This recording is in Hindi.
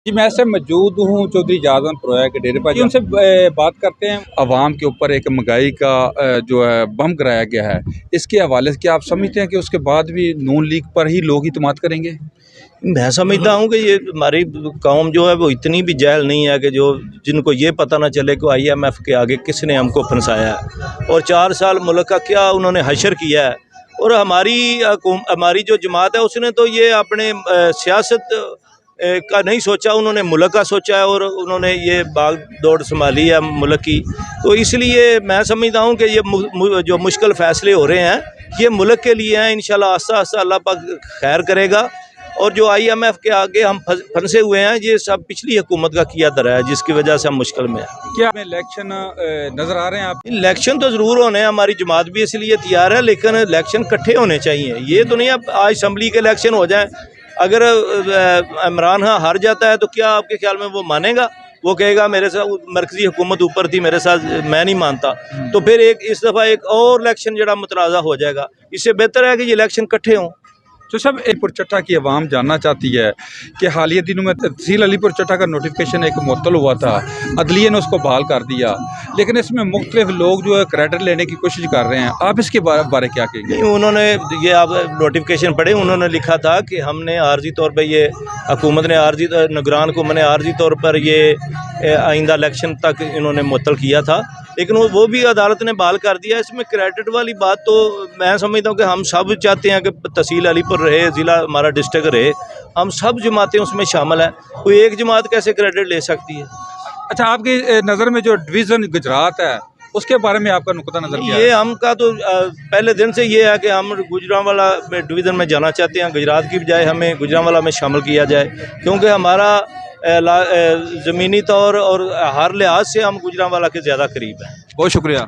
जी, मैं ऐसे मौजूद हूँ चौधरी जाजन प्रोया के डेरे पर। जी, उनसे बात करते हैं। अवाम के ऊपर एक महंगाई का जो है बम गिराया गया है, इसके हवाले से क्या आप समझते हैं कि उसके बाद भी नून लीग पर ही लोग इत्मीनान करेंगे? मैं समझता हूँ कि ये हमारी कौम जो है वो इतनी भी जाहिल नहीं है कि जो जिनको ये पता ना चले कि IMF के आगे किसने हमको फंसाया है और 4 साल मुल्क का क्या उन्होंने हशर किया है। और हमारी जो जमात है उसने तो ये अपने सियासत का नहीं सोचा, उन्होंने मुल्क का सोचा है और उन्होंने ये भाग दौड़ संभाली है मुल्क की। तो इसलिए मैं समझता हूँ कि ये जो मुश्किल फ़ैसले हो रहे हैं ये मुल्क के लिए हैं। इंशाल्लाह आस्ता आस्ता अल्लाह पाक खैर करेगा। और जो IMF के आगे हम फंसे हुए हैं ये सब पिछली हुकूमत का किया धरा है, जिसकी वजह से हम मुश्किल में हैं। क्या इलेक्शन नज़र आ रहे हैं आप? इलेक्शन तो ज़रूर होने हैं, हमारी जमात भी इसलिए तैयार है, लेकिन इलेक्शन इकट्ठे होने चाहिए। ये तो नहीं अब आज असम्बली के इलेक्शन हो जाए, अगर इमरान खान हार जाता है तो क्या आपके ख्याल में वो मानेगा? वो कहेगा मेरे साथ मरकजी हुकूमत ऊपर थी, मेरे साथ मैं नहीं मानता। तो फिर इस दफ़ा एक और इलेक्शन जरा मुतनाज़ा हो जाएगा। इससे बेहतर है कि ये इलेक्शन इकट्ठे हों। तो सब अलीपुर चट्टा की आवाम जानना चाहती है कि हालिया दिनों में तहसील अलीपुर चट्टा का नोटिफिकेशन एक मुअत्तल हुआ था, अदलिया ने उसको बहाल कर दिया, लेकिन इसमें मुख्तलिफ लोग जो है क्रेडिट लेने की कोशिश कर रहे हैं। आप इसके बारे क्या कहेंगे? उन्होंने ये आप नोटिफिकेशन पढ़े, उन्होंने लिखा था कि हमने आर्जी तौर पर ये हुकूमत ने निगरान हुकूमत ने आर्जी तौर पर ये आइंदा इलेक्शन तक इन्होंने मुअत्तल किया था, लेकिन वो भी अदालत ने बहाल कर दिया। इसमें क्रेडिट वाली बात तो मैं समझता हूँ कि हम सब चाहते हैं कि तहसील अलीपुर रहे, ज़िला हमारा डिस्ट्रिक्ट रहे, हम सब जमातें उसमें शामिल हैं। कोई एक जमात कैसे क्रेडिट ले सकती है? अच्छा, आपकी नज़र में जो डिवीज़न गुजरात है उसके बारे में आपका नुक्ता नज़र क्या है? ये हमका तो पहले दिन से ये है कि हम गुजरांवाला डिवीज़न में जाना चाहते हैं। गुजरात की बजाय हमें गुजरांवाला में शामिल किया जाए, क्योंकि हमारा ज़मीनी तौर और हर लिहाज से हम गुजरांवाला के ज़्यादा करीब हैं। बहुत शुक्रिया।